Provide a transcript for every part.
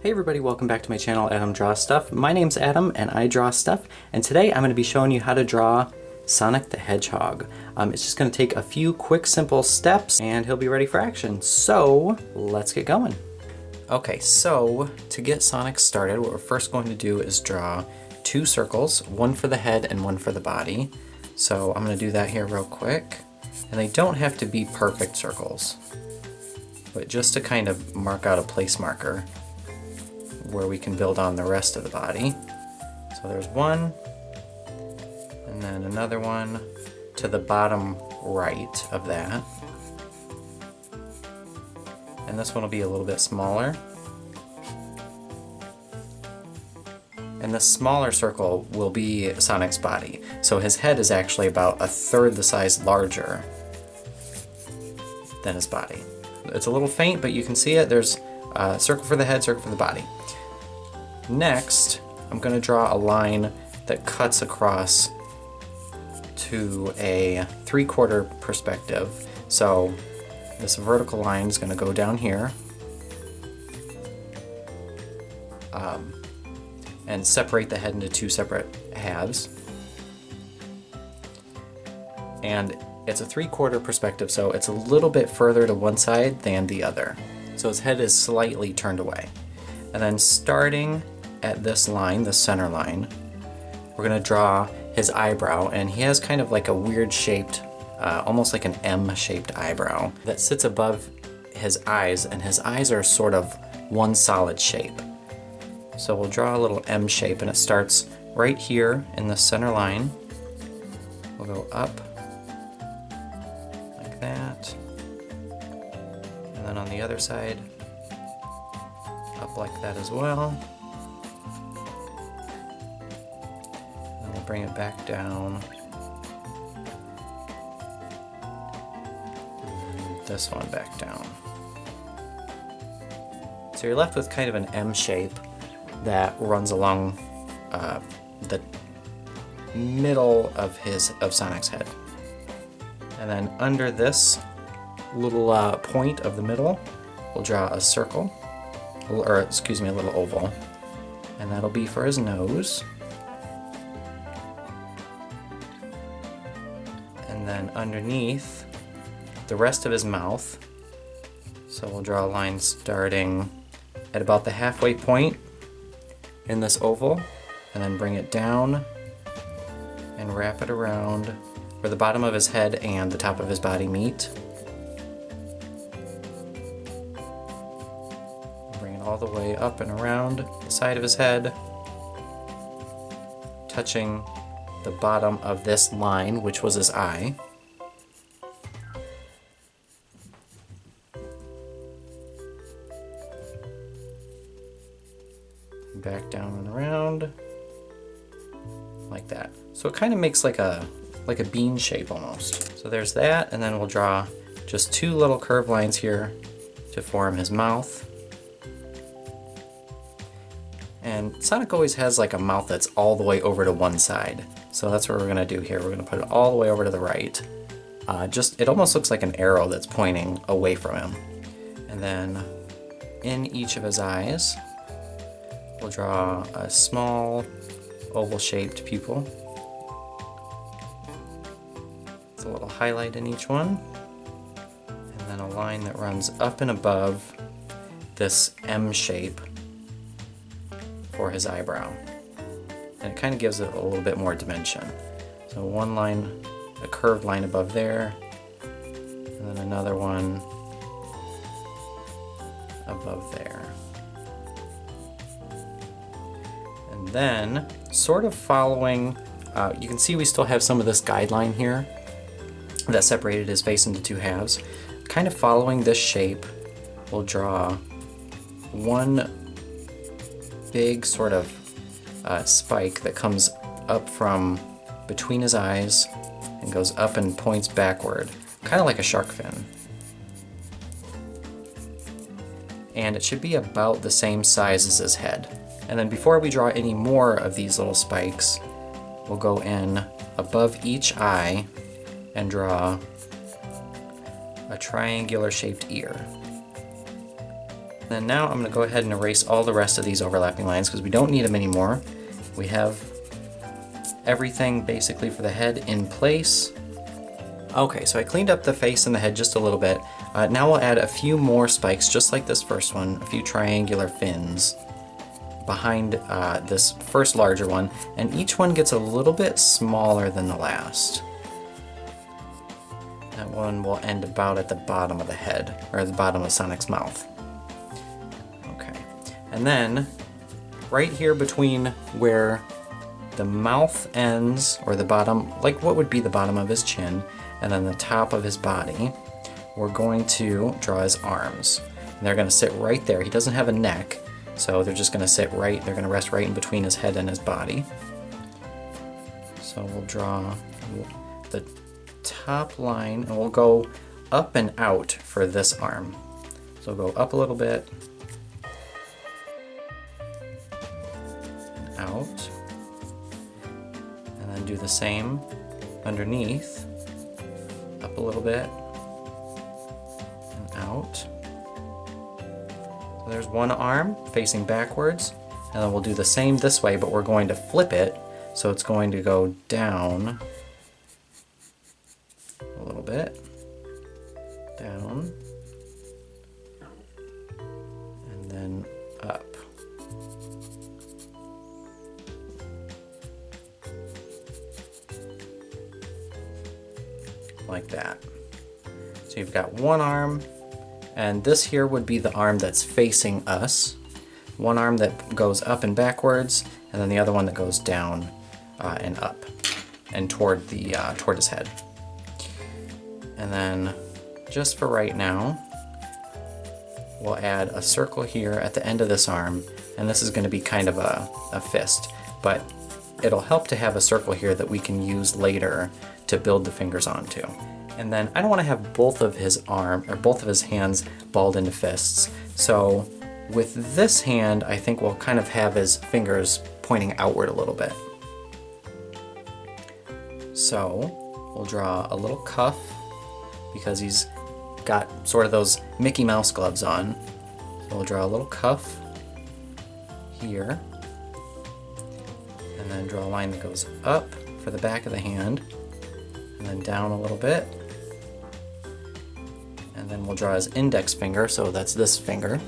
Hey everybody, welcome back to my channel, Adam Draws Stuff. My name's Adam and I draw stuff, and today I'm going to be showing you how to draw Sonic the Hedgehog. It's just going to take a few quick simple steps and he'll be ready for action. So let's get going. Okay, so to get Sonic started, what we're first going to do is draw two circles, one for the head and one for the body. So I'm going to do that here real quick. And they don't have to be perfect circles, but just to kind of mark out a place marker where we can build on the rest of the body. So there's one, and then another one to the bottom right of that. And this one will be a little bit smaller. And the smaller circle will be Sonic's body. So his head is actually about a third the size larger than his body. It's a little faint, but you can see it. There's a circle for the head, circle for the body. Next, I'm going to draw a line that cuts across to a 3/4 perspective. So this vertical line is going to go down here and separate the head into two separate halves. And it's a 3/4 perspective, so it's a little bit further to one side than the other. So his head is slightly turned away. And then starting at this line, the center line, we're going to draw his eyebrow, and he has kind of like a weird shaped, almost like an M-shaped eyebrow that sits above his eyes, and his eyes are sort of one solid shape. So we'll draw a little M shape, and it starts right here in the center line. We'll go up like that, and then on the other side, up like that as well. And we'll bring it back down. And this one back down. So you're left with kind of an M shape that runs along the middle of Sonic's head. And then under this little point of the middle, we'll draw a circle, or excuse me, a little oval, and that'll be for his nose. And then underneath, the rest of his mouth. So we'll draw a line starting at about the halfway point in this oval, and then bring it down and wrap it around where the bottom of his head and the top of his body meet. Bring it all the way up and around the side of his head, touching the bottom of this line, which was his eye. Back down and around like that. So it kind of makes like a bean shape almost. So there's that, and then we'll draw just two little curved lines here to form his mouth. And Sonic always has like a mouth that's all the way over to one side. So that's what we're gonna do here. We're gonna put it all the way over to the right. It almost looks like an arrow that's pointing away from him. And then in each of his eyes, we'll draw a small oval-shaped pupil. It's a little highlight in each one. And then a line that runs up and above this M shape for his eyebrow. And it kind of gives it a little bit more dimension. So one line, a curved line above there, and then another one above there. And then, sort of following, you can see we still have some of this guideline here that separated his face into two halves. Kind of following this shape, we'll draw one big sort of spike that comes up from between his eyes and goes up and points backward, kind of like a shark fin. And it should be about the same size as his head. And then before we draw any more of these little spikes, we'll go in above each eye and draw a triangular shaped ear. Then now I'm going to go ahead and erase all the rest of these overlapping lines because we don't need them anymore. We have everything basically for the head in place. Okay, so I cleaned up the face and the head just a little bit. Now we'll add a few more spikes, just like this first one, a few triangular fins behind this first larger one, and each one gets a little bit smaller than the last. That one will end about at the bottom of the head, or the bottom of Sonic's mouth. Okay, and then right here between where the mouth ends, or the bottom, like what would be the bottom of his chin, and then the top of his body, we're going to draw his arms. And they're going to sit right there. He doesn't have a neck, so they're just going to sit right, they're going to rest right in between his head and his body. So we'll draw the top line, and we'll go up and out for this arm. So we'll go up a little bit, out, and then do the same underneath, up a little bit, and out. So there's one arm facing backwards, and then we'll do the same this way, but we're going to flip it, so it's going to go down a little bit, down, and then up. Like that. So you've got one arm, and this here would be the arm that's facing us. One arm that goes up and backwards, and then the other one that goes down and up and toward his head. And then just for right now, we'll add a circle here at the end of this arm, and this is going to be kind of a fist, but it'll help to have a circle here that we can use later to build the fingers onto. And then I don't want to have both of his hands balled into fists. So with this hand, I think we'll kind of have his fingers pointing outward a little bit. So we'll draw a little cuff because he's got sort of those Mickey Mouse gloves on. So we'll draw a little cuff here, and then draw a line that goes up for the back of the hand, and then down a little bit, and then we'll draw his index finger, so that's this finger,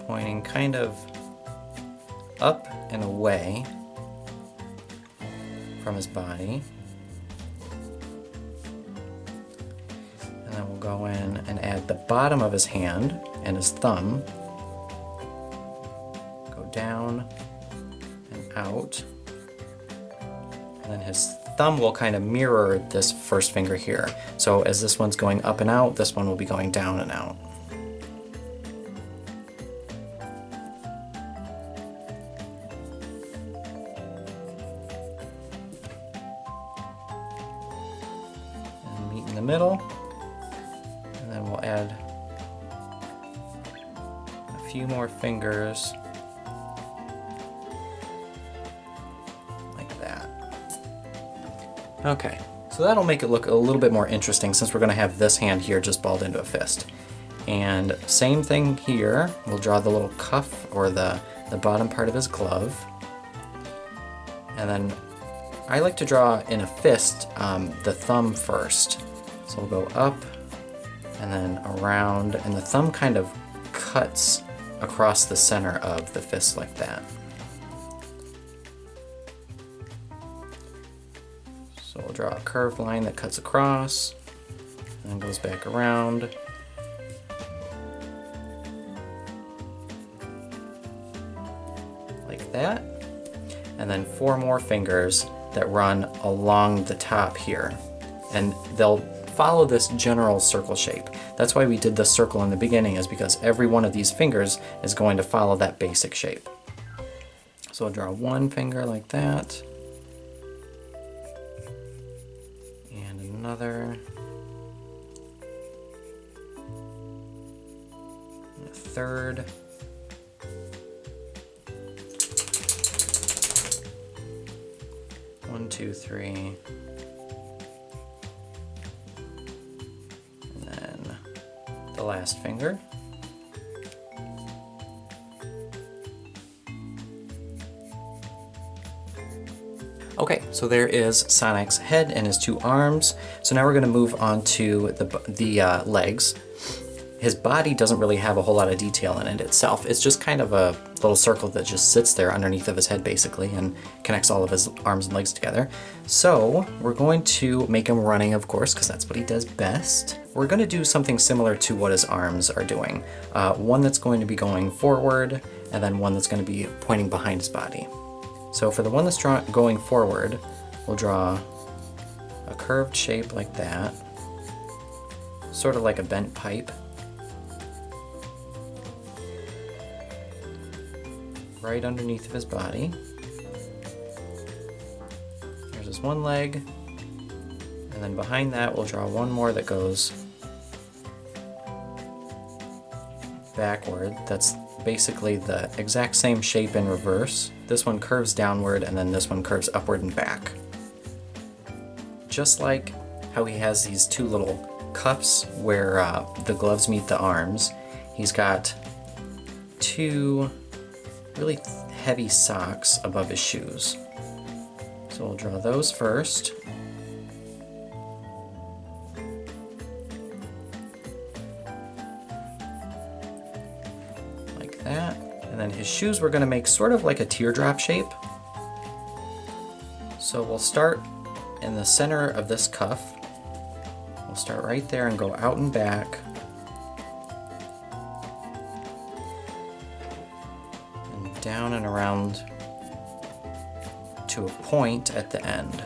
pointing kind of up and away from his body. And then we'll go in and add the bottom of his hand and his thumb, go down and out, and then his thumb will kind of mirror this first finger here. So as this one's going up and out, this one will be going down and out. And meet in the middle, and then we'll add a few more fingers like that. Okay, so that'll make it look a little bit more interesting since we're going to have this hand here just balled into a fist. And same thing here, we'll draw the little cuff or the bottom part of his glove. And then I like to draw in a fist the thumb first. So we'll go up and then around, and the thumb kind of cuts across the center of the fist like that. So we'll draw a curved line that cuts across and then goes back around. Like that. And then 4 more fingers that run along the top here. And they'll follow this general circle shape. That's why we did the circle in the beginning, is because every one of these fingers is going to follow that basic shape. So I'll draw one finger like that. And another. And a third. 1, 2, 3. And then the last finger. Okay, so there is Sonic's head and his two arms. So now we're going to move on to the legs. His body doesn't really have a whole lot of detail in it itself. It's just kind of a little circle that just sits there underneath of his head basically and connects all of his arms and legs together. So we're going to make him running, of course, because that's what he does best. We're going to do something similar to what his arms are doing. One that's going to be going forward and then one that's going to be pointing behind his body. So for the one that's going forward, we'll draw a curved shape like that, sort of like a bent pipe. Right underneath of his body. There's his one leg, and then behind that we'll draw one more that goes backward. That's basically the exact same shape in reverse. This one curves downward and then this one curves upward and back. Just like how he has these two little cuffs where the gloves meet the arms, he's got two really heavy socks above his shoes. So we'll draw those first. Like that. And then his shoes we're going to make sort of like a teardrop shape. So we'll start in the center of this cuff. We'll start right there and go out and back. And down and around to a point at the end.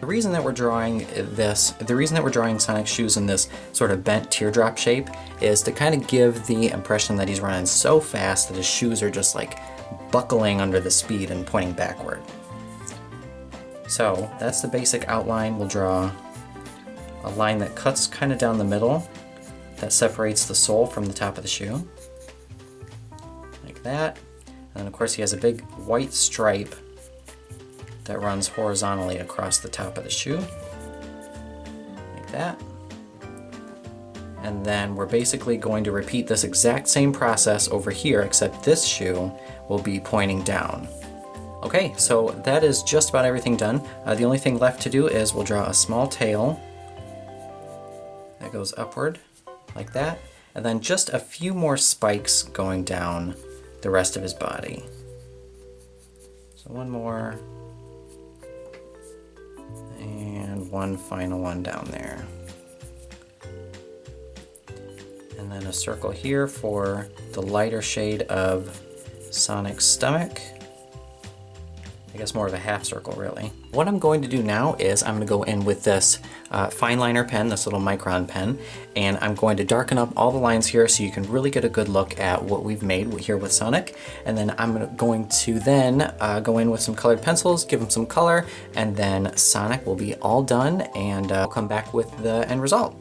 The reason that we're drawing Sonic's shoes in this sort of bent teardrop shape is to kind of give the impression that he's running so fast that his shoes are just like buckling under the speed and pointing backward. So that's the basic outline. We'll draw a line that cuts kind of down the middle that separates the sole from the top of the shoe. Like that. And then of course he has a big white stripe that runs horizontally across the top of the shoe, like that. And then we're basically going to repeat this exact same process over here, except this shoe will be pointing down. Okay, so that is just about everything done. The only thing left to do is we'll draw a small tail that goes upward, like that, and then just a few more spikes going down the rest of his body. So one more, and one final one down there. And then a circle here for the lighter shade of Sonic's stomach. I guess more of a half circle, really. What I'm going to do now is I'm going to go in with this fine liner pen, this little micron pen, and I'm going to darken up all the lines here so you can really get a good look at what we've made here with Sonic. And then I'm going to then go in with some colored pencils, give him some color, and then Sonic will be all done, and I'll come back with the end result.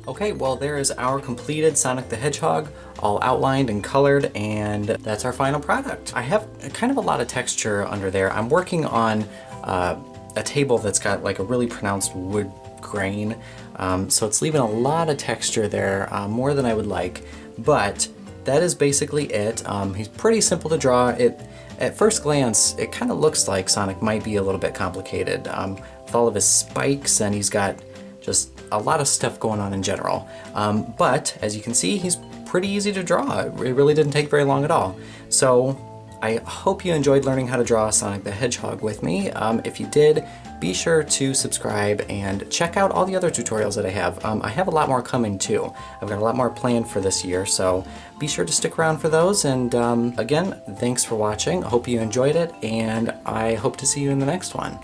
Okay, well there is our completed Sonic the Hedgehog, all outlined and colored, and that's our final product. I have kind of a lot of texture under there. I'm working on a table that's got like a really pronounced wood grain, so it's leaving a lot of texture there, more than I would like, but that is basically it. He's pretty simple to draw. At first glance, it kind of looks like Sonic might be a little bit complicated with all of his spikes, and he's got just a lot of stuff going on in general. But as you can see, he's pretty easy to draw. It really didn't take very long at all. So I hope you enjoyed learning how to draw Sonic the Hedgehog with me. If you did, be sure to subscribe and check out all the other tutorials that I have. I have a lot more coming too. I've got a lot more planned for this year, so be sure to stick around for those. And again, thanks for watching. I hope you enjoyed it, and I hope to see you in the next one.